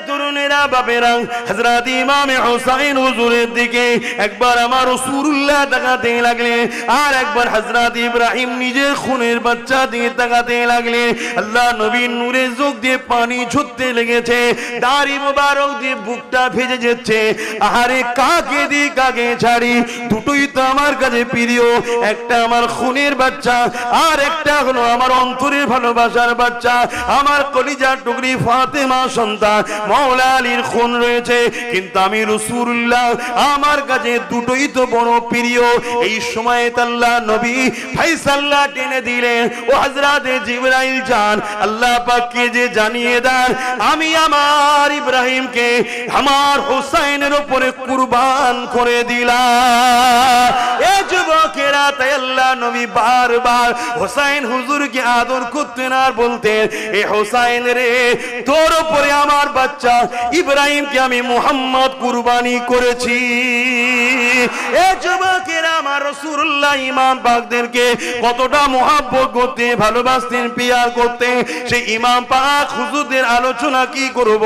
তরুণেরা বাপেরা হযরত ইমাম হুসাইন হুজুরের দিকে একবার আমার রাসূলুল্লাহ তাকাতে লাগলেন, আর একবার হযরত ইব্রাহিম নিজের খুনের বাচ্চা দিয়ে তাকাতে লাগলেন। আল্লাহ নবীর নূরে চোখ দিয়ে পানি ঝরতে লেগেছে, দাড়ি মোবারক দিয়ে বুকটা ভেজে যাচ্ছে। আহারে কাকে দি কাকে ছাড়ি, দুটোই তো আমার কাছে প্রিয়। একটা আমার খুনের বাচ্চা, আর একটা হলো আমার অন্তরের ভালোবাসার বাচ্চা, আমার কলিজার টুকরি ফাতেমা সন্তান মাওলা আলীর খুন রয়েছে। কিন্তু আমি রাসূলুল্লাহ, আমার কাছে দুটোই তো বড় প্রিয়। এই সময়ে আল্লাহ নবী ফায়সালা টেনে দিলেন, ও হযরত জিবরাইল যান, আল্লাহ পাককে যে জানিয়ে দেন আমি আমার ইব্রাহিমকে আমার হুসাইনের উপরে কুরবান করে দিলাম। এ যুবকেরা, তাই আল্লাহ নবী বারবার হুসাইন হুজুরকে আদর করতেন আর বলতেন, এ হুসাইন রে, তোর উপরে আমার বাচ্চা ইব্রাহিমকে আমি মুহাম্মদ কুরবানি করেছি। এ যুবকেরা, আমার রাসূলুল্লাহ ইমাম পাকদেরকে কতটা মুহাব্বত করতে, ভালোবাসতেন, পিয়ার করতেন। সেই ইমাম পাক হুজুরদের আলোচনা কি করব।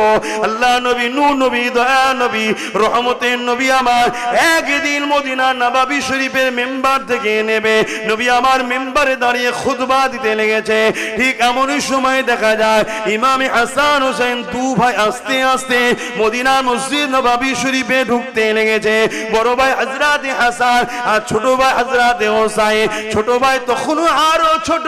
আল্লাহ নবী, নূর নবী, দয়া নবী, রহমতের নবী আমার একদিন মদিনা নববী শরীফের মেম্বার থেকে নেবে নবী আমার মেম্বারে দাঁড়িয়ে খুতবা দিতে লেগেছে। ঠিক এমনই সময় দেখা যায় ইমাম হাসান হোসেন দু ভাই আস্তে আস্তে মদিনার মসজিদ নববী শরীফে ঢুকতে লেগেছে। বড় ভাই হযরত হাসান আর ছোট ভাই হযরত হোসাইন। ছোট ভাই তখনও আরো ছোট,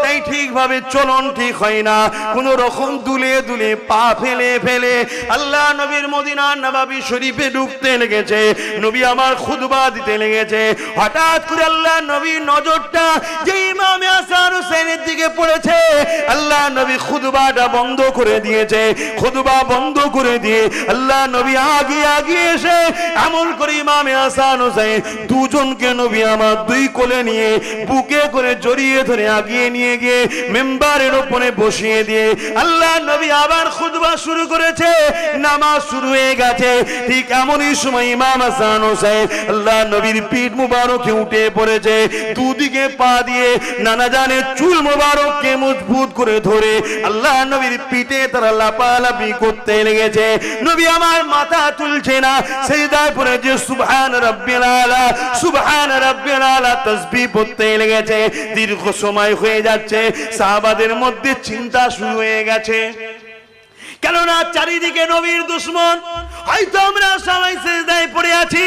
তাই ঠিকভাবে চলন ঠিক হয় না, কোন রকম দুলে দুলে পা ফেলে ফেলে আল্লাহ নবীর মদিনার নববী শরীফে ঢুকতে লেগেছে। নবী আমার খুতবা দিতে লেগেছে। হঠাৎ করে আল্লাহ নবীর নজরটা যে ইমাম হাসান হোসেনের দিকে পড়েছে, আল্লাহ নবী খুতবাটা বন্ধ করে দিয়েছে। খুতবা বন্ধ করে দিয়ে আল্লাহ নবী আগে আগে এসে এমন করে ইমাম হাসান হোসেন দুজনকে নবী আমার দুই কোলে নিয়ে বুকে করে জড়িয়ে ধরে আগিয়ে নিয়ে গিয়ে মেম্বারের উপরে বসিয়ে দিয়ে আল্লাহ নবী আবার খুতবা শুরু করেছে। নামাজ শুরু হয়ে গেছে। ঠিক এমনই সময় ইমাম হাসান হোসেন আল্লাহ নবীর পিঠ মুবারকে উঠে পড়েছে। দুদিকে পা দিয়ে নানা জানে চুল মুবারককে মজবুত করে ধরে আল্লাহ নবীর পিঠে তারা লাপালাপি করতে লেগেছে। নবী আমার মাথা তুলছে না, সিজদায় পড়ে যে সুবহান রাব্বিল আলা, সুবহান রাব্বিল আলা তাসবিহ পড়তে লেগেছে। দীর্ঘ সময় হয়ে যাচ্ছে, সাহাবাদের মধ্যে চিন্তা শুরু হয়ে গেছে। কেননা চারিদিকে নবীর দুশমন। হয়তো আমরা সবাই সিজদায় পড়ে আছি,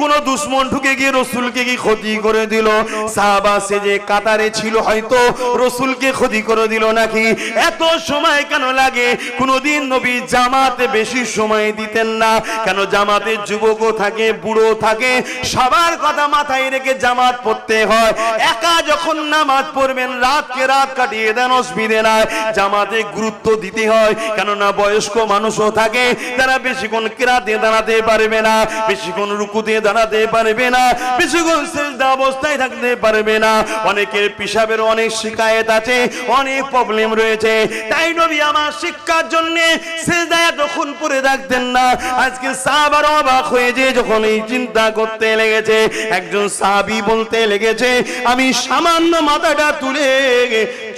কোন দুশমন ঢুকে গিয়ে রাসূলকে কি ক্ষতি করে দিল। সাহাবা সেজে কাতারে ছিল, হয়তো রাসূলকে ক্ষতি করে দিল নাকি। এত সময় কেন লাগে? কোনদিন নবী জামাতে বেশি সময় দিতেন না। কেন? জামাতে যুবকও থাকে, বুড়ো থাকে, সবার কথা মাথায় রেখে জামাত পড়তে হয়। একা যখন নামাজ পড়বেন, রাতকে রাত কাটিয়ে দেন, অসুবিধে নাই। জামাতে গুরুত্ব দিতে হয়, কেননা বয়স্ক মানুষও থাকে, তারা বেশিক্ষণ কিরাতে দাঁড়াতে পারবে না, বেশিক্ষণ রুকুতে দাঁড়াতে পারবে না, বেশিক্ষণ সিজদা অবস্থায় থাকতে পারবে না। অনেকের পেশাবের অনেক শিকায়েত আছে, অনেক প্রবলেম রয়েছে। তাই নবী আমার শিক্ষার জন্য সিজদায় এতক্ষণ পড়ে থাকতেন না। আজকে সাহাবারা অবাক হয়ে যে যখন এই চিন্তা করতে লেগেছে, একজন সাহাবী বলতে লেগেছে, আমি সামান্য মাথাটা তুলে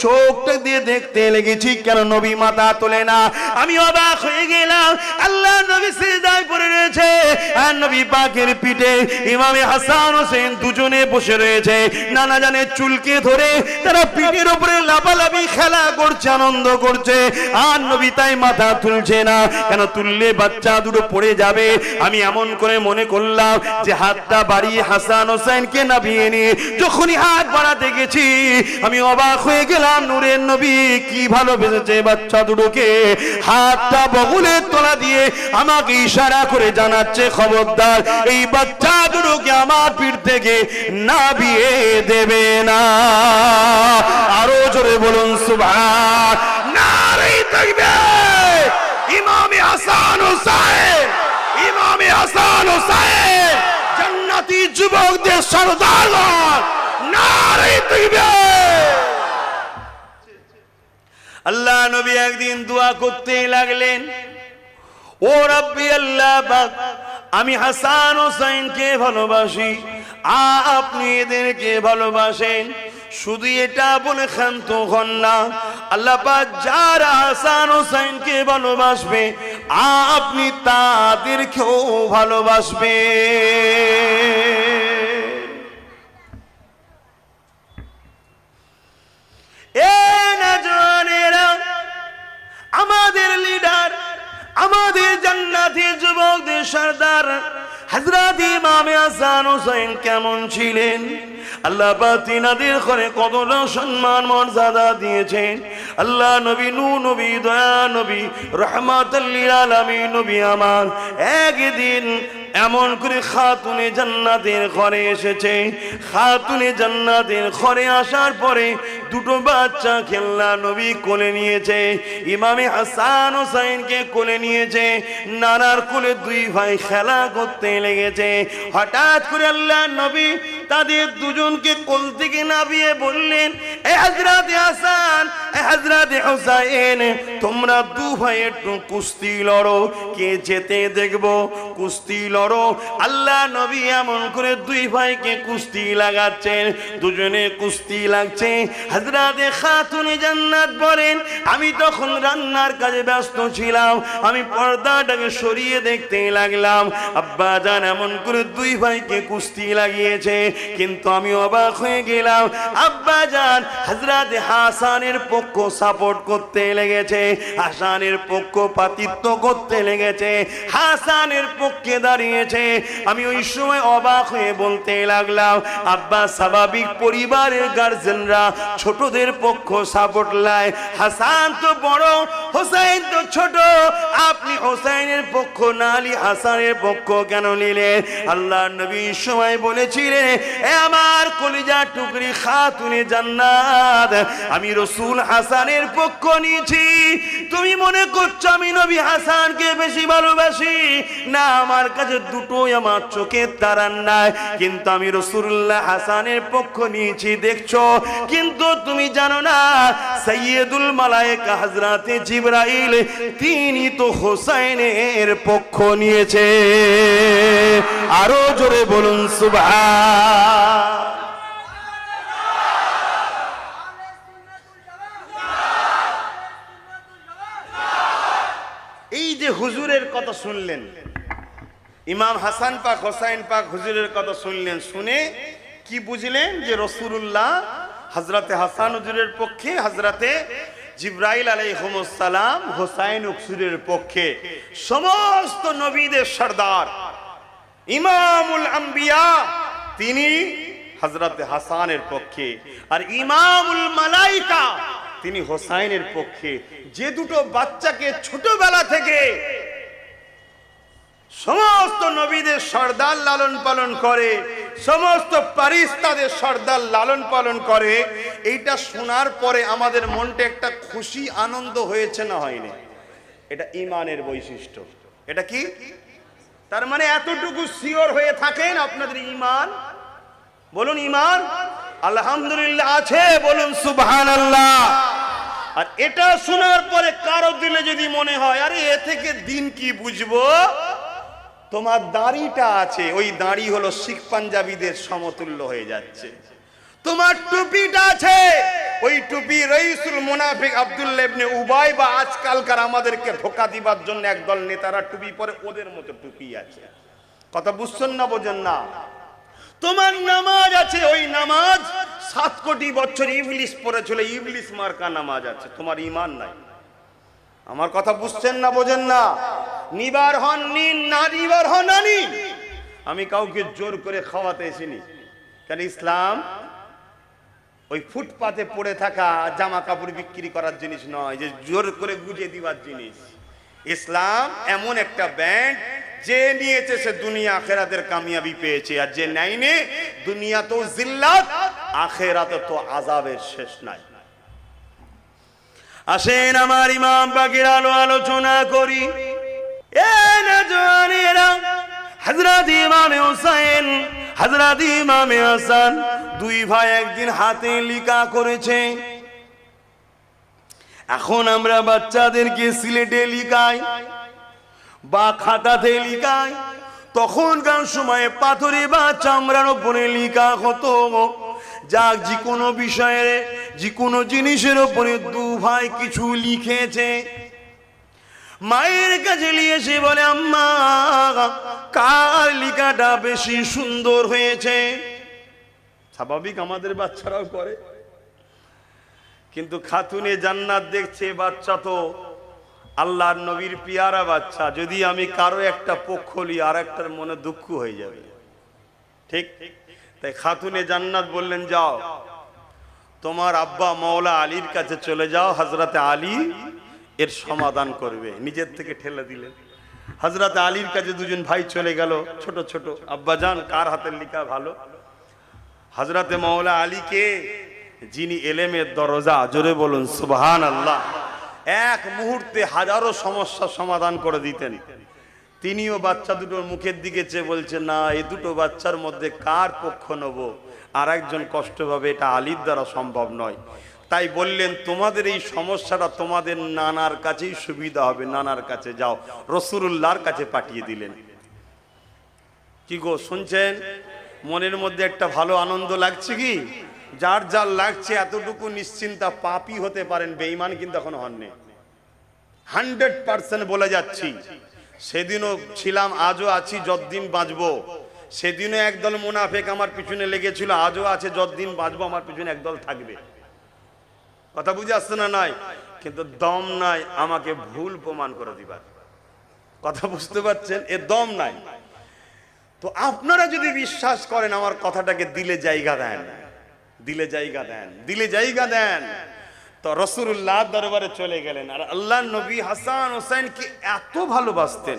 চোখটা দিয়ে দেখতে লেগেছি, কেন নবী মাথা তোলে না। আমি অবাক হয়ে গেলাম। আল্লাহ নবী সিজদায় পড়ে রয়েছে, আর নবী পাকের পিঠে ইমাম হাসান হোসেন দুজনে বসে রয়েছে। নানা জানে চুলকে ধরে তারা পিঠের উপরে লাফালাফি খেলা করছে, আনন্দ করছে। আর নবী তাই মাথা তুলছে না। কেন? তুললে বাচ্চা দুটো পড়ে যাবে। আমি এমন করে মনে করলাম যে হাতটা বাড়িয়ে হাসান হোসেনকে নামিয়ে নিয়ে যখনই হাত বাড়াতে গেছি, আমি অবাক হয়ে গেলাম। নূরের নবী কি ভালোবেসেছে বাচ্চা দুটোকে। হাতটা বগলের তলা দিয়ে আমাকে ইশারা করে জানাচ্ছে, খবরদার এই বাচ্চা দুটোকে আমার পিঠ থেকে নামিয়ে দেবে না। আরো জোরে বলুন সুবহান। নারে তাকবীর। ইমাম হাসান হোসেন, ইমাম হাসান হোসেন জান্নাতি যুবকদের সরদার। নারে তাকবীর। আল্লাহ নবী একদিন দোয়া করতে লাগলেন, ও রব্বি আল্লাহ পাক, আমি হাসান হোসেনকে ভালোবাসি, আপনি এদেরকে ভালোবাসেন। শুধু এটা বলে ক্ষান্ত হন না, আল্লাহ পাক যারা হাসান হোসেনকে ভালোবাসবে আপনি তাদেরকেও ভালোবাসবে। আমাদের লিডার, আমাদের জান্নাতি যুবকদের সরদার হযরত ইমাম হাসান হোসেন কেমন ছিলেন? আল্লাহ পাক তিনাদের ঘরে কতটা সম্মান মর্যাদা দিয়েছেন। আল্লাহ নবী, নূর নবী, দয়া নবী, রাহমাতুল লিল আলামিন নবী আমার একদিন এমন করে খাতুনে জান্নাতের ঘরে এসেছে। খাতুনে জান্নাতের ঘরে আসার পরে দুটো বাচ্চা খেলনা নবী কোলে নিয়েছে, ইমামে হাসান হোসেনকে কোলে নিয়েছে। নানার কোলে দুই ভাই খেলা করতে লেগেছে। হঠাৎ করে আল্লাহ নবী তাদের দুজনকে কোল থেকে নামিয়ে বললেন, এ হযরত হাসান, এ হযরত হুসাইন, তোমরা দু ভাই একটু কুস্তি লড়ো, কে যেতে দেখবো, কুস্তি লড়ো। আল্লাহ নবী এমন করে দুই ভাইকে কুস্তি লাগাচ্ছেন, দুজনে কুস্তি লাগছে। হযরতে খাতুনে জান্নাত বলেন, আমি তখন রান্নার কাজে ব্যস্ত ছিলাম, আমি পর্দাটাকে সরিয়ে দেখতে লাগলাম আব্বা জান এমন করে দুই ভাইকে কুস্তি লাগিয়েছে। কিন্তু আমি অবাক হয়ে গেলাম, আব্বা জান হযরত হাসানের পক্ষ সাপোর্ট করতে লেগেছে, হাসানের পক্ষ পাতিত্ব করতে লেগেছে, হাসানের পক্ষে দাঁড়িয়েছে। আমি ওই সময় অবাক হয়ে বলতে লাগলাম, আব্বা স্বাভাবিক পরিবারের গার্জেনরা ছোটদের পক্ষ সাপোর্ট লায়, হাসান তো বড়, হোসেন তো ছোট, আপনি হোসেনের পক্ষ না লি হাসানের পক্ষ কেন নিলেন? আল্লাহ নবী সময় বলেছিলেন, এ আমার কলিজা টুকরি খাতুনে জান্নাত, আমি রাসূল হাসানের পক্ষ নিয়েছি। তুমি মনে করছো আমি নবী হাসানকে বেশি ভালোবাসি? না, আমার কাছে দুটোই আমার চোখের তারার নাই, কিন্তু আমি রাসূলুল্লাহ হাসানের পক্ষ নিয়েছি দেখছো। কিন্তু তুমি জানো না সাইয়্যিদুল মালায়েকা হযরতে জিবরাইল তিনি তো হোসেনের পক্ষ নিয়েছে। আরো জোরে বলুন সুবহান। এই যে হুজুরের কথা শুনলেন, ইমাম হাসান পাক হোসেন পাক হুজুরের কথা শুনলেন, শুনে কি বুঝলেন? যে রাসূলুল্লাহ হযরতে হাসান হুজুরের পক্ষে, হযরতে জিবরাইল আলাইহিস সালাম হোসেন হুজুরের পক্ষে। সমস্ত নবীদের সরদার ইমামুল আম্বিয়া তিনি হযরতে হাসানের পক্ষে, আর ইমামুল মালাইকা তিনি হোসেনের পক্ষে। যে দুটো বাচ্চাকে ছোটবেলা থেকে সমস্ত নবীদের সর্দার লালন পালন করে, সমস্ত ফারিস্তাদের সর্দার লালন পালন করে, এইটা শোনার পরে আমাদের মনটা একটা খুশি আনন্দ হয়েছে না হয়নি? এটা ঈমানের বৈশিষ্ট্য। এটা কি? তার মানে এতটুকু শিওর হয়ে থাকেন আপনাদের ঈমান, বলুন ঈমান আলহামদুলিল্লাহ আছে, বলুন সুবহানাল্লাহ। আর এটা শোনার পরে কারো দিলে যদি মনে হয় আরে এ থেকে দিন কি বুঝবো, তোমার দাড়িটা আছে, ওই দাড়ি হলো শিখ পাঞ্জাবিদের সমতুল্য হয়ে যাচ্ছে। তোমার টুপিটা আছে, ওই টুপি রাইসুল মুনাফিক আব্দুল্লাহ ইবনে উবাই বা আজকালকার আমাদেরকে ধোঁকা দিবার জন্য একদল নেতারা টুপি পরে, ওদের মতো টুপি আছে। কথা বুঝছেন না, বোঝেন না? তোমার নামাজ আছে, ওই নামাজ 7 কোটি বছর ইবলিস পড়েছিল, ইবলিস মার্কা নামাজ আছে, তোমার ঈমান নাই। আমার কথা বুঝছেন না, বোঝেন না? নিবার হন নিন, না নিবার হন না নিন। আমি কাউকে জোর করে খাওয়াতে এসিনি, কারণ ইসলাম ওই ফুটপাতে পড়ে থাকা জামা কাপড় বিক্রি করার জিনিস নয়, যে জোর করে গুজে দিবার জিনিস। ইসলাম এমন একটা ব্যান্ড, যে নিয়েছে সে দুনিয়া আখেরাতের কামিয়াবি পেয়েছে, আর যে নেয়নি দুনিয়া তো জিল্লাত, আখেরাতে তো আযাবের শেষ নাই। আসেন আমার ইমাম পাকের আলোচনা করি। এ নওজওয়ানেরা, হযরত ইমাম হোসেন, হযরত ইমাম হাসান দুই ভাই একদিন হাতে লিখা করেছে। এখন আমরা বাচ্চাদেরকে সিলেটে লিখাই বা খাতাতে লিখাই, তখনকার সময়ে পাথরে বা চামড়ার উপরে লিখা হতো। যাক যে কোনো বিষয়ে যে কোনো জিনিসের উপরে দু ভাই কিছু লিখেছে, মায়ের কাছে নিয়ে এসে বলে আম্মা কার লেখাটা বেশি সুন্দর হয়েছে। স্বাভাবিক আমাদের বাচ্চারাও করে, কিন্তু খাতুনে জান্নাত দেখছে বাচ্চা তো আল্লাহর নবীর পিয়ারা বাচ্চা, যদি আমি কারো একটা পক্ষ লি আর একটার মনে দুঃখ হয়ে যাবে, ঠিক? তাই খাতুনে জান্নাত বললেন যাও তোমার আব্বা মাওলা আলীর কাছে চলে যাও, হযরতে আলী এর সমাধান করবে। নিজের থেকে ঠেলে দিলেন। হযরতে আলীর কাছে দুজন ভাই চলে গেল, ছোট ছোট, আব্বা জান কার হাতের লেখা ভালো? হযরতে মাওলা আলীকে, যিনি এলেমের দরজা, জোরে বলুন সুবহানাল্লাহ, এক মুহূর্তে হাজারো সমস্যার সমাধান করে দিতেন, তিনিও বাচ্চা দুটোর মুখের দিকে চেয়ে বলছেন না এই দুটো বাচ্চার মধ্যে কার পক্ষ নেব? আর একজন কষ্ট পাবে, এটা আলীর দ্বারা সম্ভব নয়। তাই বললেন তোমাদের এই সমস্যাটা তোমাদের নানার কাছেই সুবিধা হবে, নানার কাছে যাও। রাসূলুল্লাহর কাছে পাঠিয়ে দিলেন। কি গো শুনছেন? মনের মধ্যে একটা ভালো আনন্দ লাগছে কি? যার যার লাগছে এতটুকু নিশ্চিন্তা, পাপী হতে পারেন, বেঈমান কিন্তু এখনো হননি। 100% বলে যাচ্ছি, সেদিনও ছিলাম, আজও আছি, যতদিন বাঁচবো। সেদিনও একদল মুনাফেক আমার পিছনে লেগেছিল, আজও আছে, যতদিন বাঁচবো আমার পিছনে একদল থাকবে। কথা বুঝে আসছে না? নাই, কিন্তু দম নাই আমাকে ভুল প্রমাণ করে দিবার। কথা বুঝতে পারছেন? এ দম নাই। তো আপনারা যদি বিশ্বাস করেন আমার কথাটাকে, দিলে জায়গা দেন, দিলে জায়গা দেন, দিলে জায়গা দেন। তো রাসূলুল্লাহ দরবারে চলে গেলেন। আর আল্লাহর নবী হাসান হোসেনকে এত ভালোবাসতেন,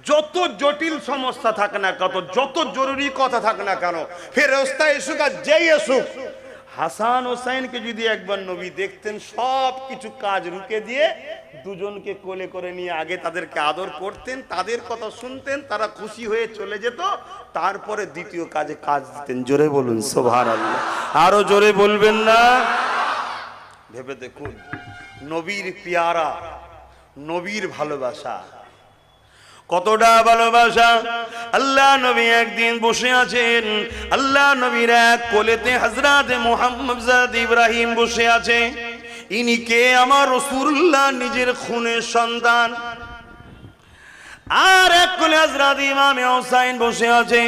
যত জটিল সমস্যা থাকে না কত, যত জরুরি কথা থাকে না কেন, ফেরেশতা এসুক আর যেই এসুক, হাসান হোসেনকে যদি একবার নবী দেখতেন, সব কিছু কাজ রুকে দিয়ে দুজনকে কোলে করে নিয়ে আগে তাদেরকে আদর করতেন, তাদের কথা শুনতেন, তারা খুশি হয়ে চলে যেত, তারপরে দ্বিতীয় কাজে কাজ দিতেন। জোরে বলুন সুবহানাল্লাহ, আরো জোরে বলবেন না? ভেবে দেখুন, নবীর পিয়ারা, নবীর ভালোবাসা, কতটা ভালোবাসা। আল্লাহ নবী একদিন বসে আছেন, আল্লাহ নবীর এক কোলেতে হযরতে মুহাম্মদ জাদ ইব্রাহিম বসে আছে। ইনি কে? আমার রাসূলুল্লাহ নিজের খুনের সন্তান। আর এক কোলে হযরতে ইমামে হোসেন বসে আছে।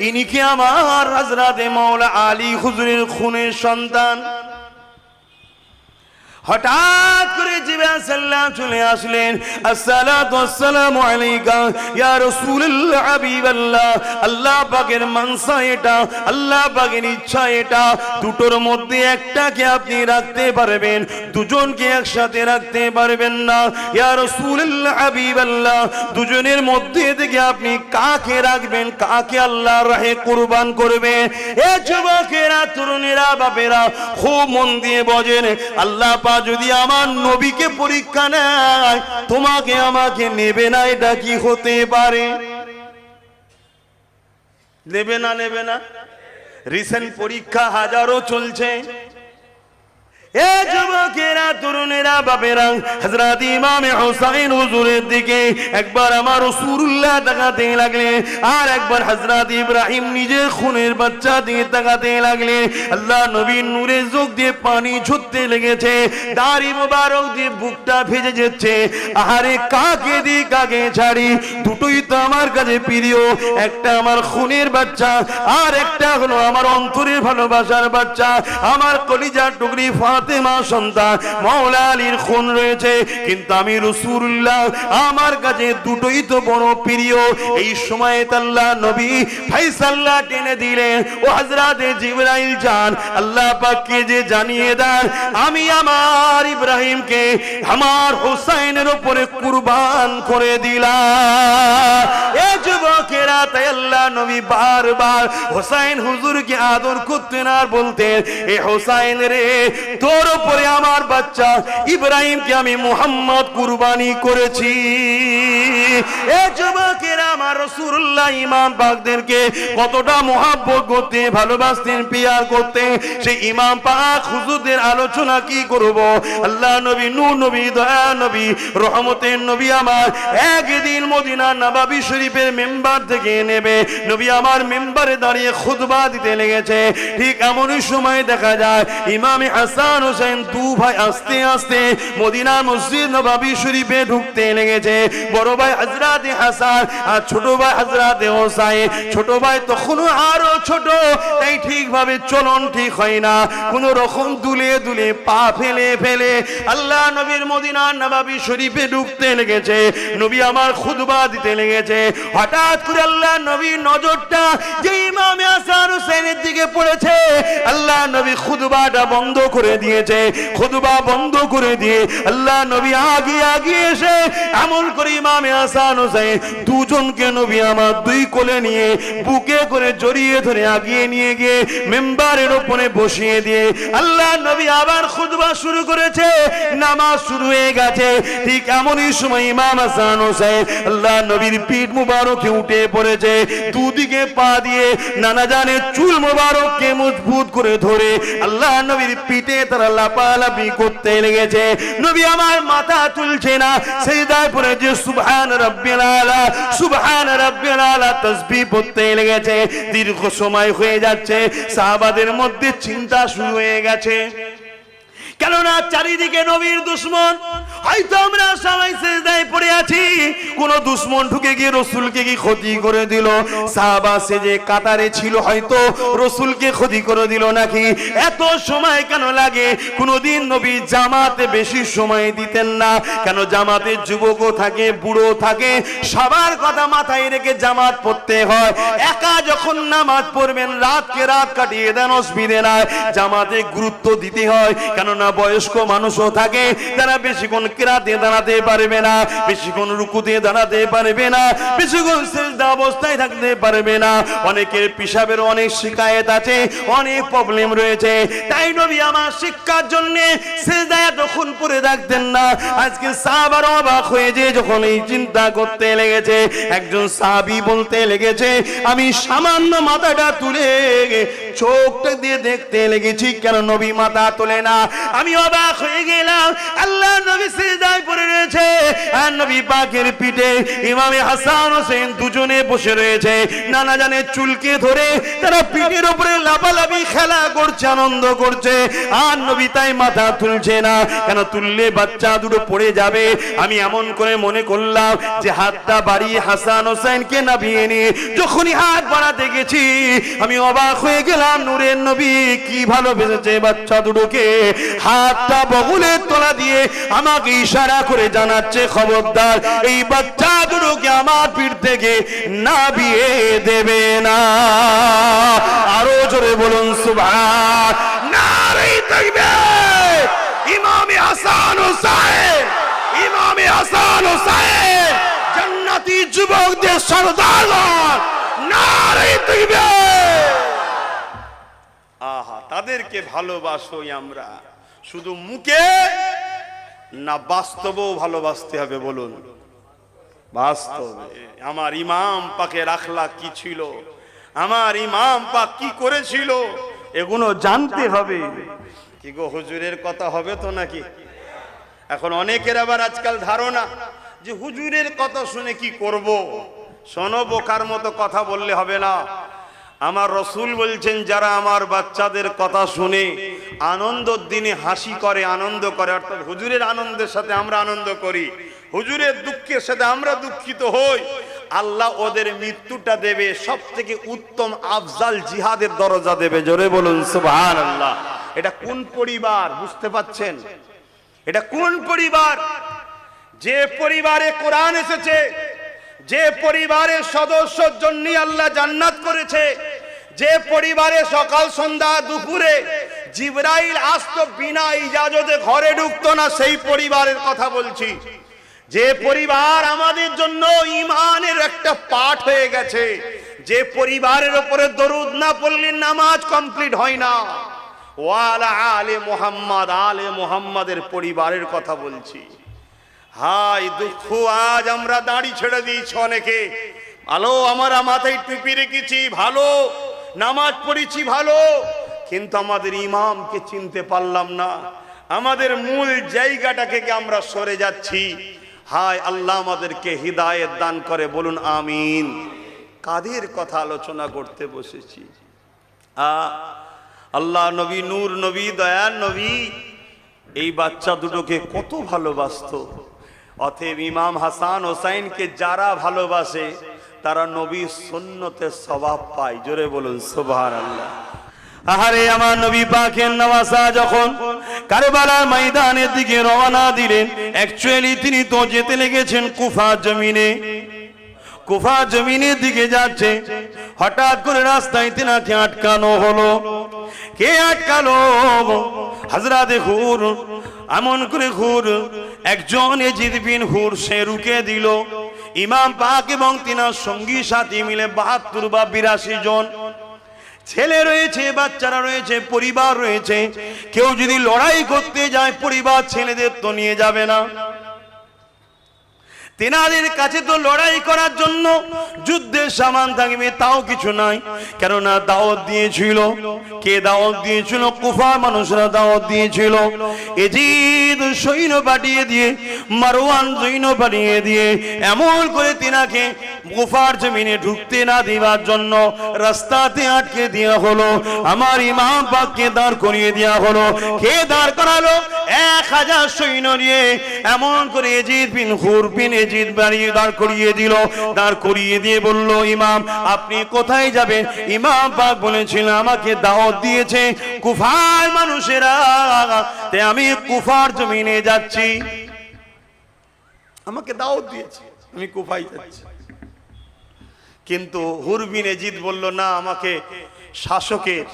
ইনি কে? আমার হযরতে মাওলা আলী হুজুরের খুনের সন্তান। হঠাৎ করে জিবরাইল সাল্লাম চলে আসলেন। আসসালাতু ওয়াসসালামু আলাইকা ইয়া রাসূলুল্লাহ হাবিবাল্লাহ। আল্লাহ পাকের মানসা এটা, আল্লাহ পাকের ইচ্ছা এটা, দুটোর মধ্যে একটাকে আপনি রাখতে পারবেন, দুজনকে একসাথে রাখতে পারবেন না। ইয়া রাসূলুল্লাহ হাবিবাল্লাহ, দুজনের মধ্যে থেকে আপনি কাকে রাখবেন, কাকে আল্লাহর রাহে কুরবান করবেন? এ যুবকেরা, তরুণেরা, বাপেরা, খুব মন দিয়ে বোঝেন। আল্লাহ যদি আমার নবীকে পরীক্ষা নেয়, তোমাকে আমাকে নেবে না, এটা কি হতে পারে? নেবে না, নেবে না? রিসেন্ট পরীক্ষা হাজারো চলছে। এ যুবকেরা, তরুণেরা, বাপেরা, হযরত ইমামে হোসেন হুজুরের দিকে একবার আমার রাসূলুল্লাহ তাকাতে লাগলেন, আর একবার হযরত ইব্রাহিম নিজের খুনের বাচ্চা দিয়ে তাকাতে লাগলেন। আল্লাহ নবীর নূরের চোখ দিয়ে পানি ঝরতে লেগেছে, দাড়ি মোবারক দিয়ে বুকটা ভেজে যাচ্ছে। আহারে, কাকে দি কাকে ছাড়ি? দুটোই তো আমার কাছে প্রিয়, একটা আমার খুনের বাচ্চা, আর একটা হলো আমার অন্তরের ভালোবাসার বাচ্চা, আমার কলিজার টুকরি ফাতেমা সন্তান মাওলা আলীর খুন রয়েছে। কিন্তু আমি রাসূলুল্লাহ, আমার কাছে দুটোই তো বড় প্রিয়। এই সময় আল্লাহ নবী ফায়সালা টেনে দিলেন, ও হযরতে জিবরাইল যান, আল্লাহ পাককে যে জানিয়ে দেন আমি আমার ইব্রাহিমকে আমার হোসেনের উপরে কুরবান করে দিলাম। এ যুবকেরা, তাই আল্লাহ নবী বারবার হোসেন হুজুরকে আদর করতেন আর বলতেন, এ হোসেন রে, তোর উপরে আমার বাচ্চা ইব্রাহিমকে আমি মুহাম্মদ কুরবানি করেছি। এ যুবকেরা, আমার রাসূলুল্লাহ ইমাম পাকদেরকে কতটা মুহাব্বত করতেন, ভালোবাসতেন, পিয়ার করতেন। সেই ইমাম পাক হুজুরদের আলোচনা কি করব? আল্লাহ নবী, নূর নবী, দয়া নবী, রহমতের নবী আমার একদিন মদিনা নববী শরীফের মেম্বার থেকে থেকে নেবে নবী আমার মিম্বারে দাঁড়িয়ে খুতবা দিতে লেগেছে। ঠিক এমনই সময় দেখা যায় ইমাম হাসান হোসেন দু ভাই আস্তে আস্তে মদিনা মসজিদ নববী শরীফে ঢুকতে লেগেছে। বড় ভাই হযরত হাসান আর ছোট ভাই হযরত হোসাইন। ছোট ভাই তখনও আরো ছোট, তাই ঠিকভাবে চলন ঠিক হয় না, কোন রকম দুলে দুলে পা ফেলে ফেলে আল্লাহ নবীর মদিনা নববী শরীফে ঢুকতে লেগেছে। নবী আমার খুতবা দিতে লেগেছে। হঠাৎ করে আল্লাহ নবীর নজরটা যে ইমাম হাসান হোসেনের দিকে পড়েছে, আল্লাহ নবী খুতবাটা বন্ধ করে দিয়েছে। খুতবা বন্ধ করে দিয়ে আল্লাহ নবী আগে এসে এমন করে ইমাম হাসান হোসেন দুজনকে নবী আমার দুই কোলে নিয়ে বুকে করে জড়িয়ে ধরে আগিয়ে নিয়ে গিয়ে মেম্বারের উপরে বসিয়ে দিয়ে আল্লাহ নবী আবার খুতবা শুরু করেছে। নামাজ শুরু হয়ে গেছে। ঠিক এমনই সময় ইমাম হাসান হোসেন আল্লাহ নবীর পিঠ মুবারকে উঠে পড়েছে। দুদিকে পা দিয়ে নানা জানের চুল মুবারককে মজবুত করে ধরে আল্লাহ নবীর পিঠে তারা লাপালাপি করতে লেগেছে। নবী আমার মাথা তুলছে না, সিজদায় পড়ে যে সুবহান রাব্বিল আলা সুবহান রাব্বিল আলা তাসবিহ পড়তে লেগেছে। দীর্ঘ সময় হয়ে যাচ্ছে, সাহাবাদের মধ্যে চিন্তা শুরু হয়ে গেছে, কেননা চারিদিকে নবীর দুশমন। হয়তো আমরা সবাই সিজদায় পড়ে আছি, কোন দুশমন ঢুকে গিয়ে রাসূলকে কি ক্ষতি করে দিল, সাহাবা সে যে কাতারে ছিল হয়তো রাসূলকে ক্ষতি করে দিল নাকি। এত সময় কেন লাগে? কোনদিন নবী জামাতে বেশি সময় দিতেন না, কেন জামাতে যুবকও থাকে বুড়ো থাকে, সবার কথা মাথায় রেখে জামাত পড়তে হয়। একা যখন নামাজ পড়বেন রাতকে রাত কাটিয়ে দেন, অসুবিধে নাই, জামাতে গুরুত্ব দিতে হয়। কেননা বয়স্ক মানুষও থাকে যারা বেশিক্ষণ কিরাতে দাঁড়াতে পারবে না, বেশিক্ষণ রুকুতে দাঁড়াতে পারবে না, বেশিক্ষণ সিজদা অবস্থায় থাকতে পারবে না, অনেকের পেশাবের অনেক শিকায়েত আছে, অনেক প্রবলেম রয়েছে। তাই নবী আমার শিক্ষার জন্য সিজদায় তখন পড়ে থাকতেন না। আজকে সাহাবারা অবাক হয়ে যে যখন এই চিন্তা করতে লেগেছে, একজন সাহাবী বলতে লেগেছে আমি সামান্য মাথাটা তুলে চোখটা দিয়ে দেখতে লেগেছি, কেন নবী মাথা তোলে না। আমি অবাক হয়ে গেলাম, আল্লাহ নবী সিজদায় পড়ে রয়েছে আর নবী পাকের পিঠে ইমাম হাসান হোসেন দুজনে বসে রয়েছে। নানা জানের চুলকে ধরে তারা পিঠের উপরে লাফালাফি খেলা করছে, আনন্দ করছে, আর নবী তাই মাথা তুলছে না। কেন তুললে বাচ্চা দুটো পড়ে যাবে। আমি এমন করে মনে করলাম যে হাতটা বাড়িয়ে হাসান হোসেনকে নামিয়ে নিয়ে যখনই হাত বাড়াতে গেছি, আমি অবাক হয়ে গেলাম, নূরের নবী কি ভালোবেসেছে বাচ্চা দুটোকে। হাতটা বগলের তলা দিয়ে আমাকে ইশারা করে জানাচ্ছে খবরদার এই বাচ্চা দুটোকে আমার পিঠ থেকে নামিয়ে দেবে না। আরো জোরে বলুন সুবহান। নারে তাকবীর। ইমামে হাসান হোসেন, ইমামে হাসান হোসেন জান্নাতি যুবকদের সরদার। নারে তাকবীর। আহা, তাদেরকে ভালোবাসোই আমরা, শুধু মুখে না, বাস্তবেও ভালোবাসতে হবে। বলুন বাস্তবে। আমার ইমাম পাকের আখলাক কি ছিল, আমার ইমাম পাক কি করেছিল, এগুলো জানতে হবে। কি গো, হুজুরের কথা হবে তো নাকি? এখন অনেকের আবার আজকাল ধারণা যে হুজুরের কথা শুনে কি করব, শোনো, বোকার মতো কথা বললে হবে না। আমার রসুল বলছেন যারা আমার বাচ্চাদের কথা শুনে আনন্দের দিনে হাসি করে, আনন্দ করে, অর্থাৎ হুজুরের আনন্দের সাথে আমরা আনন্দ করি, হুজুরের দুঃখের সাথে আমরা দুঃখিত হই, আল্লাহ ওদের মৃত্যুটা দেবে সব থেকে উত্তম আফজাল জিহাদের দরজা দেবে। জোরে বলুন সুবহানাল্লাহ। এটা কোন পরিবার বুঝতে পাচ্ছেন? এটা কোন পরিবার? যে পরিবারে কোরআন এসেছে, যে পরিবারের সদস্যর জন্য আল্লাহ জান্নাত করেছে, যে পরিবারে সকাল সন্ধ্যা দুপুরে জিবরাইল আসতো বিনা ইজাজতে ঘরে ঢুকতো না, সেই পরিবারের কথা বলছি। যে পরিবার আমাদের জন্য ঈমানের একটা পাঠ হয়ে গেছে, যে পরিবারের উপরে দরুদ না পড়লে নামাজ কমপ্লিট হয় না। ওয়ালা আলে মুহাম্মদ, আলে মুহাম্মাদের পরিবারের কথা বলছি। হাই দুঃখ, আজ আমরা দাড়ি ছেড়ে দিয়েছি অনেকে, ভালো আমরা মাথায় টুপি রেখেছি, ভালো নামাজ পড়েছি, ভালো, কিন্তু আমাদের ইমামকে চিনতে পারলাম না, আমাদের মূল জায়গাটা থেকে আমরা সরে যাচ্ছি। হায় আল্লাহ আমাদেরকে হিদায়াত দান করে, বলুন আমিন। কাদের কথা আলোচনা করতে বসেছি? আল্লাহ নবী, নূর নবী, দয়ার নবী এই বাচ্চা দুটোকে কত ভালোবাসতো। অতএব ইমাম হাসান হোসাইনকে যারা ভালোবাসে তারা নবীর সুন্নতের সওয়াব পায়। জোরে বলুন সুবহানাল্লাহ। আহারে আমার নবী পাকের নওয়াজা যখন কারবালার ময়দানের দিকে রওনা দিলেন, অ্যাকচুয়ালি তিনি তো যেতে লেগেছেন কুফা জমিনে। কুফা জমিনের দিকে যাচ্ছে, হঠাৎ করে রাস্তায় তিনাকে আটকানো হলো। কে আটকালো? হযরতে হুর। এমন করে হুর, একজন এজিদ বিন হুর, সে রুকে দিল। ইমাম পাক এবং তিনার সঙ্গী সাথী মিলে ৭২ বা ৮২ জন ছেলে রয়েছে, বাচ্চারা রয়েছে, পরিবার রয়েছে। কেউ যদি লড়াই করতে যায় পরিবার ছেলেদের তো নিয়ে যাবে না। তেনাদের কাছে তো লড়াই করার জন্য যুদ্ধের সামান থাকবে তাও কিছু নাই। কেননা দাওয়াত দিয়েছিল, কে দাওয়াত দিয়েছিল? কুফার মানুষরা দাওয়াত দিয়েছিল। এজিদ সৈন্য পাঠিয়ে দিয়ে, মারওয়ান সৈন্য পাঠিয়ে দিয়ে এমন করে তিনাকে কুফার জমিনে ঢুকতে না দেওয়ার জন্য রাস্তাতে আটকে দেওয়া হলো। আমার ইমাম পাককে দাঁড় করিয়ে দেওয়া হলো। কে দাঁড় করালো? ১০০০ সৈন্য নিয়ে এমন করে এজিদ বিন হুর বিন এজিদ বাড়িয়ে দাঁড় করিয়ে দিল। দাঁড় করিয়ে দিয়ে বলল, ইমাম আপনি কোথায় যাবেন? ইমাম পাক বলেছিল, আমাকে দাওয়াত দিয়েছে কুফার মানুষেরা, তাই আমি কুফার জমিনে যাচ্ছি। আমাকে দাওয়াত দিয়েছে, আমি কুফায় যাচ্ছি। কিন্তু হুর বিন এজিদ বলল, না, আমাকে শাসকের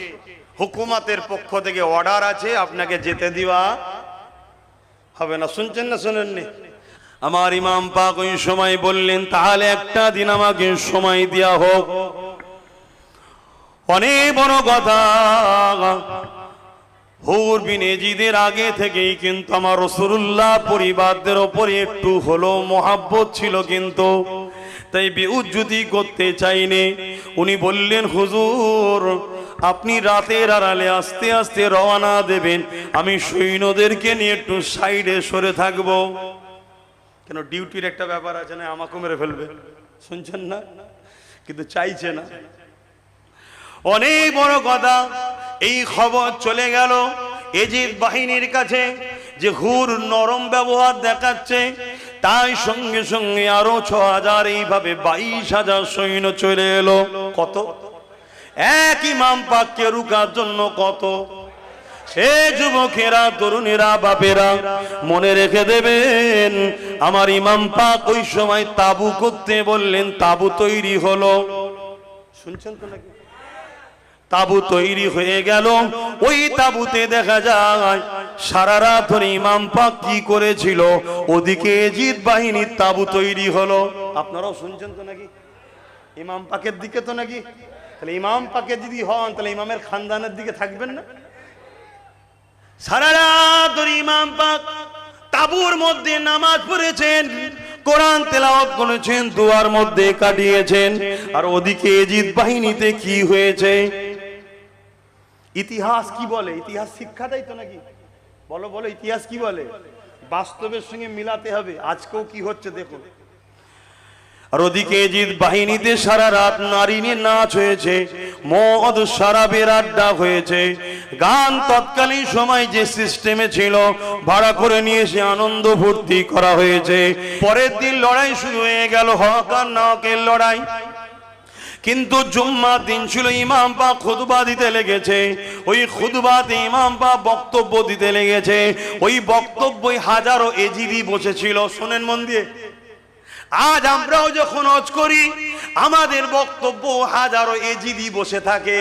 হুকুমতের পক্ষ থেকে অর্ডার আছে, আপনাকে যেতে দেওয়া হবে না। শুনছেন না শোনেননি? আমার ইমাম পাক ওই সময় বললেন, তাহলে একটা দিন আমাকে সময় দেয়া হোক। অনেক বড় কথা। হুর বিন এজিদের আগে থেকেই কিন্তু আমার রাসূলুল্লাহ পরিবারদের উপরে একটু হলো মহাব্বত ছিল, কিন্তু তাই বেউজ্জতি করতে চাইনি। উনি বললেন, হুজুর আপনি রাতের আড়ালে আস্তে আস্তে রওনা দেবেন, আমি সৈন্যদেরকে নিয়ে একটু সাইডে সরে থাকবো। কেন, ডিউটির একটা ব্যাপার আছে না, আমাকে মেরে ফেলবে। শুনছেন না? কিন্তু চাইছে না। অনেক বড় কথা। এই খবর চলে গেল এজিদ বাহিনীর কাছে যে হুর নরম ব্যবহার দেখাচ্ছে, তাই সঙ্গে সঙ্গে আরো ৬০০০, এইভাবে ২২,০০০ সৈন্য চলে এলো। কত? এক ইমাম পাককে রুকার জন্য কত? সে যুবকেরা, তরুণেরা, বাপেরা মনে রেখে দেবেন, আমার ইমাম পাক ওই সময় তাবু করতে বললেন, তাবু তৈরি হলো। শুনছেন তো নাকি? তাবু তৈরি হয়ে গেল। ওই তাবুতে দেখা যায় সারা রাত ধরে ইমাম পাক কি করেছিল, ওদিকে এজিদ বাহিনীর তাবু তৈরি হলো। আপনারাও শুনছেন তো নাকি? ইমাম পাকের দিকে তো নাকি? তাহলে ইমাম পাকে যদি হন তাহলে ইমামের খানদানের দিকে থাকবেন না? সারা রাত ধরে ইমাম পাক তাবুর মধ্যে নামাজ পড়েছেন, কোরআন তেলাওয়াত করেছেন, দুয়ার মধ্যে কাটিয়েছেন। আর ওদিকে এজিদ বাহিনীতে কি হয়েছে? ইতিহাস কি বলে? ইতিহাস শিক্ষা দেয় তো নাকি? বলো বলো, ইতিহাস কি বলে? বাস্তবের সঙ্গে মিলাতে হবে। আজকেও কি হচ্ছে দেখুন। আর ওদিকে এজিদ বাহিনীতে সারা রাত নারী নিয়ে নাচ হয়েছে, মদ শরাবের আড্ডা হয়েছে, গান তৎকালীন সময় যে সিস্টেমে ছিল ভাড়া করে নিয়ে এসে আনন্দ ফুর্তি করা হয়েছে। পরের দিন লড়াই শুরু হয়ে গেল, হক আর নাকের লড়াই। কিন্তু জুম্মার দিন ছিল, ইমাম পাক খুতবা দিতে লেগেছে। ওই খুতবাতে ইমাম পাক বক্তব্য দিতে লেগেছে। ওই বক্তব্যই হাজারো এজিদি বসেছিল। শোনেন মন দিয়ে, আজ আমরাও যখন হজ করি আমাদের বক্তব্য হাজারো এজিদি বসে থাকে।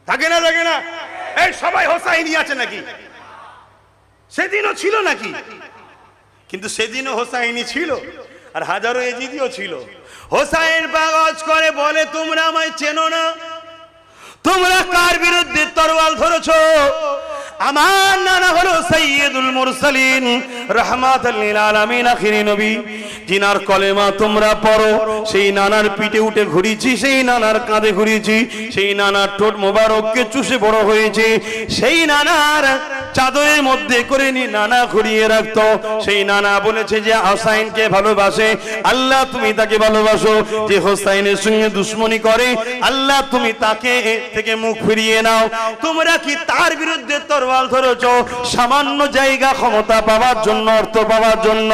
থাকে না? থাকে না? এই সবাই হোসাইনি আছে নাকি? সেদিনও ছিল নাকি? কিন্তু সেদিনও হোসাইনি ছিল, আর হাজারো এজিদিও ছিল। হোসাইন পাক হজ করে বলে, তোমরা আমায় চেনো না, তোমরা কার বিরুদ্ধে তরোয়াল ধরেছো? আমার নানা হলো সাইয়্যিদুল মুরসালিন, রাহমাতাল লিল আলামিন, আখিরি নবী, জিনার কলেমা তোমরা পড়ো। সেই নানার পিঠে উঠে ঘুরিয়েছি, সেই নানার কাঁধে ঘুরিয়েছি, সেই নানার ঠোঁট মোবারককে চুষে বড় হয়েছে, সেই নানার চাদরের মধ্যে করে নিয়ে নানা ঘুরিয়ে রাখতো। সেই নানা বলেছে যে হোসাইনকে ভালোবাসে, আল্লাহ তুমি তাকে ভালোবাসো। যে হোসাইনের সঙ্গে দুশ্মনী করে, আল্লাহ তুমি তাকে থেকে মুখ ফিরিয়ে নাও। তোমরা কি তার বিরুদ্ধে তরোয়াল ধরেছো সামান্য জায়গা ক্ষমতা পাওয়ার জন্য, অর্থ পাওয়ার জন্য?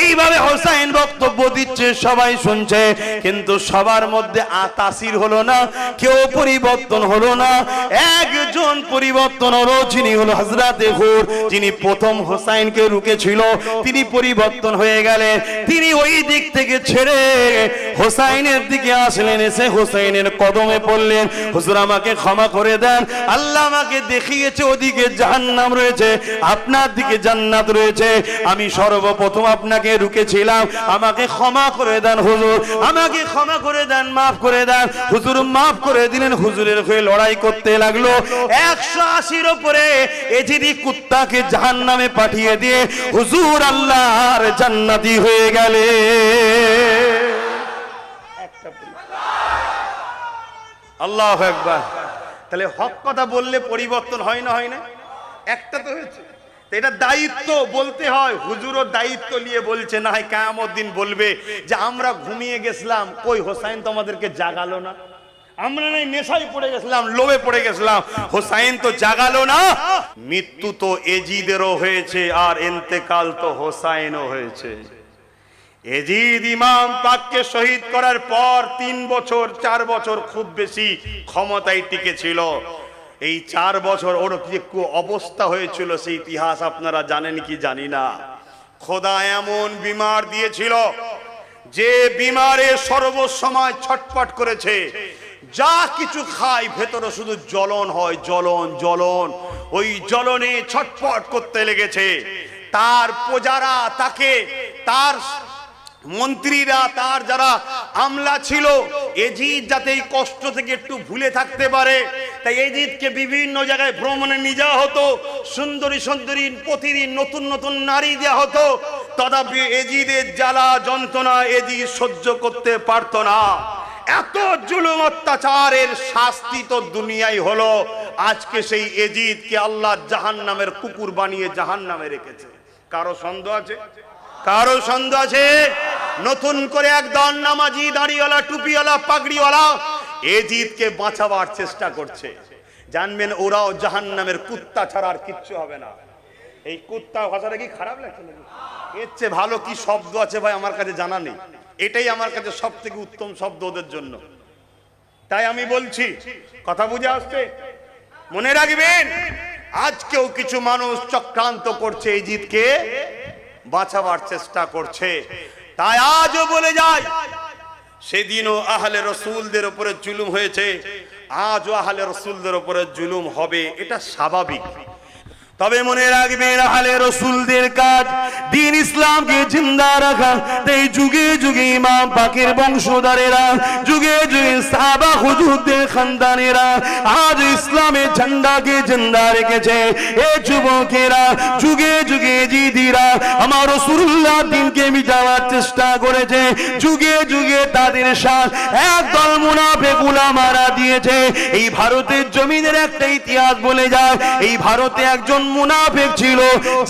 এইভাবে হোসাইন বক্তব্য দিচ্ছে, সবাই শুনছে, কিন্তু সবার মধ্যে তাসির হলো না, কেউ পরিবর্তন হলো না। একজন পরিবর্তন হলো, যিনি হলো হযরতে হুর, যিনি প্রথম হোসাইনকে রুকেছিল, তিনি পরিবর্তন হয়ে গেলেন। তিনি ওই দিক থেকে ছেড়ে হোসাইনের দিকে আসলেন, এসে হোসাইনের কদমে পড়লেন, হুজুর আমাকে ক্ষমা করে দেন, আল্লাহ আমাকে দেখিয়েছে ওদিকে জাহান্নাম রয়েছে, আপনার দিকে জান্নাত রয়েছে, আমি সর্বপ্রথম আপনাকে রুকেছিলাম, আমাকে ক্ষমা করে দেন হুজুর, আমাকে ক্ষমা করে দেন, মাফ করে দেন। হুজুর মাফ করে দিলেন। হুজুরের হয়ে লড়াই করতে লাগলো। 180-র উপরে এজিদি কুত্তাকে জাহান্নামে পাঠিয়ে দিয়ে হুজুর আল্লাহর জান্নাতি হয়ে গেলে। আল্লাহু আকবার। তাহলে হক কথা বললে পরিবর্তন হয় না, হয় না? একটা তো হয়েছে। এটা দায়িত্ব বলতে হয়। হুজুরও দায়িত্ব নিয়ে বলছে, না হয় কিয়ামত দিন বলবে যে আমরা ঘুমিয়ে গেছিলাম, কই হোসাইন তো আমাদেরকে জাগালো না, আমরা নাই নেশায় পড়ে গেছিলাম, লোভে পড়ে গেছিলাম, হোসাইন তো জাগালো না। মৃত্যু তো এজিদেরও হয়েছে, আর ইন্তেকাল তো হোসাইনও হয়েছে। এজিদ ইমাম পাককে শহীদ করার পর 3 বছর 4 বছর খুব বেশি ক্ষমতায় টিকে ছিল। এই 4 বছর ওর কি অবস্থা হয়েছিল সেই ইতিহাস আপনারা জানেন কি জানি না। খোদা এমন বিমার দিয়েছিল যে বিমারে সর্বসময় ছটফট করেছে, যা কিছু খায় ভেতরে শুধু জ্বলন হয়, জ্বলন জ্বলন, ওই জ্বলনে ছটফট করতে লেগেছে। তার প্রজারা তাকে, তার মন্ত্রীরা, তার যারা আমলা ছিল, এজিদ যাতে এই কষ্ট থেকে একটু ভুলে থাকতে পারে, তাই এজিদকে বিভিন্ন জায়গায় ভ্রমণে নিয়ে যাওয়া হতো, সুন্দরী সুন্দরী প্রতিদিন নতুন নতুন নারী দেওয়া হতো। তথাপি এজিদের জ্বালা যন্ত্রণা এজিদ সহ্য করতে পারত না। এত জুলুম অত্যাচারের শাস্তি তো দুনিয়ায় হলো। আজকে সেই এজিদকে আল্লাহ জাহান্নামের কুকুর বানিয়ে জাহান্নামে রেখেছে। কারো সন্দেহ আছে? কারো সন্দেহ আছে? নতুন করে একদল নামাজি, দাড়িওয়ালা, টুপিওয়ালা, পাগড়িওয়ালা এজিদকে বাঁচাবার চেষ্টা করছে। জানবেন ওরাও জাহান্নামের কুত্তা ছাড়া আর কিচ্ছু হবে না। এই কুত্তা ভাষাটা কি খারাপ লাগছে নাকি? এর চেয়ে ভালো কি শব্দ আছে ভাই আমার কাছে জানা নেই। এটাই আমার কাছে সব থেকে উত্তম শব্দ ওদের জন্য। তাই আমি বলছি, কথা বুঝে আসছে? মনে রাখবেন, আজকেও কিছু মানুষ চক্রান্ত করছে, এজিদকে বাঁচাবার চেষ্টা করছে। তাই আজও বলে যায়, সেদিনও আহলে রসুলদের উপরে জুলুম হয়েছে, আজও আহলে রসুলদের উপরে জুলুম হবে, এটা স্বাভাবিক। তবে মনে রাখবেন, আহলে রসুলদের কাজ দ্বীন ইসলামকে জিন্দা রাখা। তাই যুগে যুগে ইমাম পাকের বংশধরেরা, যুগে যুগে সাহাবা হুজুরদের খানদানেরা আজ ইসলামের ঝান্ডাকে জিন্দা রেখেছে। এ যুবকেরা, যুগে যুগে জিদিরা আমার রাসূলুল্লাহ দ্বীনকে মিটাবার চেষ্টা করেছে। যুগে যুগে তাদের সাথ একদল মুনাফিক উলামারা দিয়েছে। এই ভারতের জমিনের একটা ইতিহাস বলে যায়, এই ভারতে একজন মুনাফিক ছিল,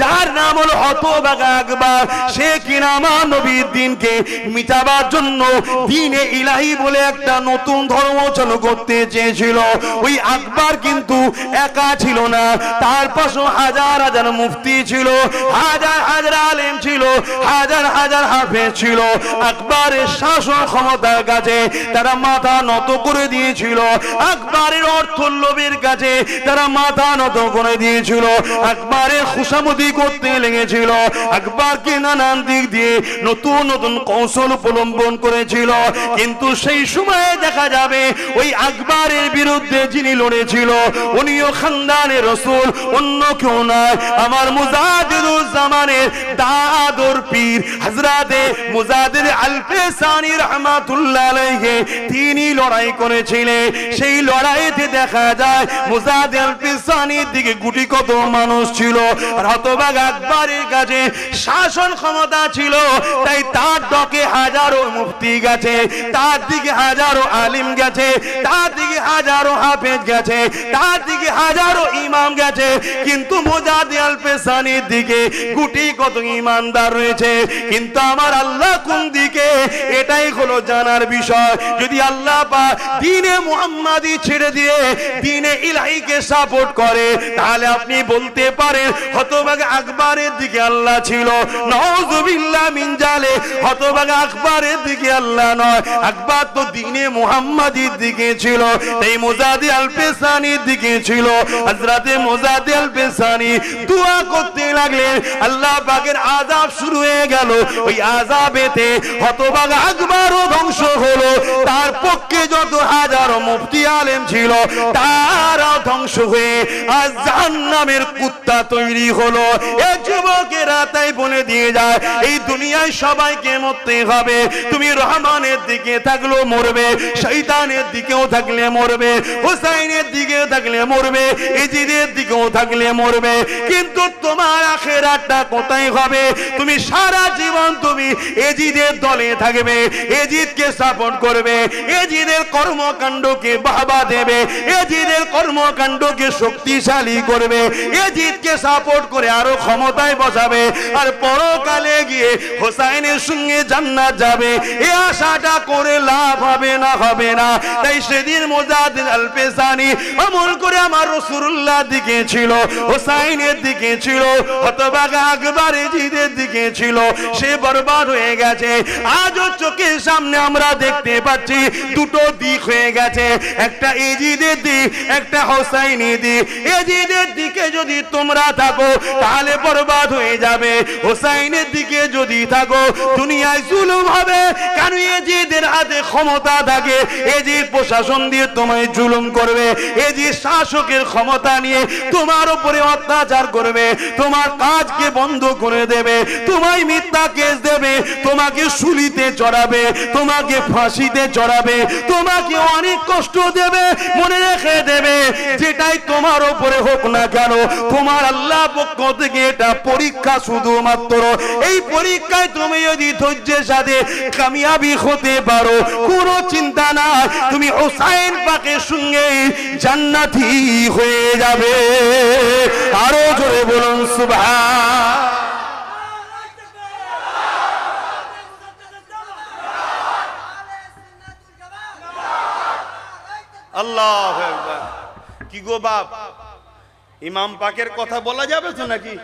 যার নাম হলো হতভাগা আকবর। সে কিনা আমার নবীর দ্বীনকে মিটাবার জন্য দ্বীনে ইলাহি বলে একটা নতুন ধর্ম চালু করতে চেয়েছিল। ওই আকবর কিন্তু একা ছিল না, তার পাশে হাজার হাজার মুফতি ছিল, হাজার হাজার আলেম ছিল, হাজার হাজার হাফেজ ছিল। আকবরের শাসন ক্ষমতার কাছে তারা মাথা নত করে দিয়েছিল, আকবরের অর্থ লোভের কাছে তারা মাথা নত করে দিয়েছিল, আকবরের খুশামদি করতে লেগেছিল, আকবরকে নানান দিক দিয়ে নতুন নতুন কৌশল অবলম্বন করেছিল। কিন্তু সেই সময়ে দেখা যাবে ওই আকবরের বিরুদ্ধে যিনি লড়েছিল উনিও খানদানের রাসূল, অন্য কেউ নয়, আমার মুজাদ্দিদুজ্জামানের দাদর পীর হযরতে মুজাদ্দিদ আল-ফিসানি রাহমাতুল্লাহ আলাইহি তিনি লড়াই করেছিলেন। সেই লড়াইতে দেখা যায় মুজাদ্দিদ আল-ফিসানির দিকে গুটি কত মানুষ ছিল। আর হতভাগ আকবরের কাছে শাসন ক্ষমতা ছিল, তাই তার ডকে হাজারো মুফতি গেছে, তার দিকে হাজারো আলিম গেছে, তার দিকে হাজারো হাফেজ গেছে, তার দিকে হাজারো ইমাম গেছে, কিন্তু মুজাদ্দিদ আল পেশানির দিকে গুটি কত ইমানদার রয়েছে। কিন্তু আমার আল্লাহ কোন দিকে, এটাই হলো জানার বিষয়। যদি আল্লাহ পাক দ্বীনে মুহাম্মাদি ছেড়ে দিয়ে দ্বীনে ইলাহিকে সাপোর্ট করে, তাহলে আপনি বলতে পারেন হতভাগা আকবরের দিকে আল্লাহ ছিল। নাউযুবিল্লাহ মিন জালে, হতভাগা আকবরের দিকে আল্লাহ নয়, আকবর তো দ্বীনে মুহাম্মাদির দিকে ছিল, তাই মুজাদ্দিদ আল পেশানির দিকে ছিল। হযরতে মুজাদ্দিদ আল পেশানি দোয়া করতে লাগলেন, আল্লাহ পাকের আযাব শুরু হয়ে গেল। ওই আযাবেতে হতভাগা আকবরও ধ্বংস হলো, তার পক্ষে যত হাজারো মুফতি আলেম ছিল তারাও ধ্বংস হয়ে আজ জাহান্নামের কুত্তা তৈরি হলো। এই যুবকেরা তাই বলে দিয়ে যায়, এই দুনিয়ায় সবাইকে মরতে হবে। তুমি রহমানের দিকে থাকলেও মরবে, শয়তানের দিকেও থাকলে মরবে, হুসাইনের দিকেও থাকলে মরবে, ইজিদের দিকেও থাকলে মরবে। কিন্তু তোমার আখিরাতটা কোথায় হবে? তুমি সারা জীবন তুমি এজিদের দলে থাকবে, এজিদকে সাপোর্ট করবে, এজিদের কর্মকাণ্ডকে বাহবা দেবে, এজিদের কর্মকাণ্ডকে শক্তিশালী করবে, এজিদকে সাপোর্ট করে আরো ক্ষমতায় বসাবে, আর পরকালে গিয়ে হোসাইনের সঙ্গে জান্নাত যাবে। এই আশাটা করে লাভ হবে না, হবে না। তাই সেদিন মুজাদ্দিদ আল পেশানি আমল করে আমার রাসূলুল্লাহ দিকে ছিল, হোসাইনের দিকে ছিল, হতভাগা আকবর এজিদের দিকে ছিল, সে বরবাদ হয়ে গেছে। আজও চোখের সামনে আমরা দেখতে পাচ্ছি দুটো দিক হয়ে গেছে, একটা এজিদের দিক, একটা হোসাইনি দিক। এজিদের দিকে যদি তোমরা থাকো তাহলে বরবাদ হয়ে যাবে, হোসাইনের দিকে যদি থাকো দুনিয়ায় জুলুম হবে। কারণ এজিদের হাতে ক্ষমতা থাকে, এজিদ প্রশাসন দিয়ে তোমায় জুলুম করবে, এজিদ শাসকের ক্ষমতা নিয়ে তোমার উপরে অত্যাচার করবে, তোমার কাজকে বন্ধ করে দেবে, তোমায় মিথ্যা কেস দেবে, তোমাকে শুলিতে চড়াবে, তোমাকে ফাঁসিতে চড়াবে, তোমাকে অনেক কষ্ট দেবে। মনে রেখে দেবে, যেটাই তোমার উপরে হোক না কেন, তোমার আল্লাহ পক্ষ থেকে এটা পরীক্ষা শুধুমাত্র। এই পরীক্ষায় তুমি যদি ধৈর্যের সাথে কামিয়াবি হতে পারো, কোনো চিন্তা নাই, তুমি হোসাইন পাকের সঙ্গে জান্নাতি হয়ে যাবে। আরো জোরে বলুন সুবহান। আল্লাহু আকবার। কি গো বাপ, ইমাম পাকের কথা বলা যাবে তো নাকি?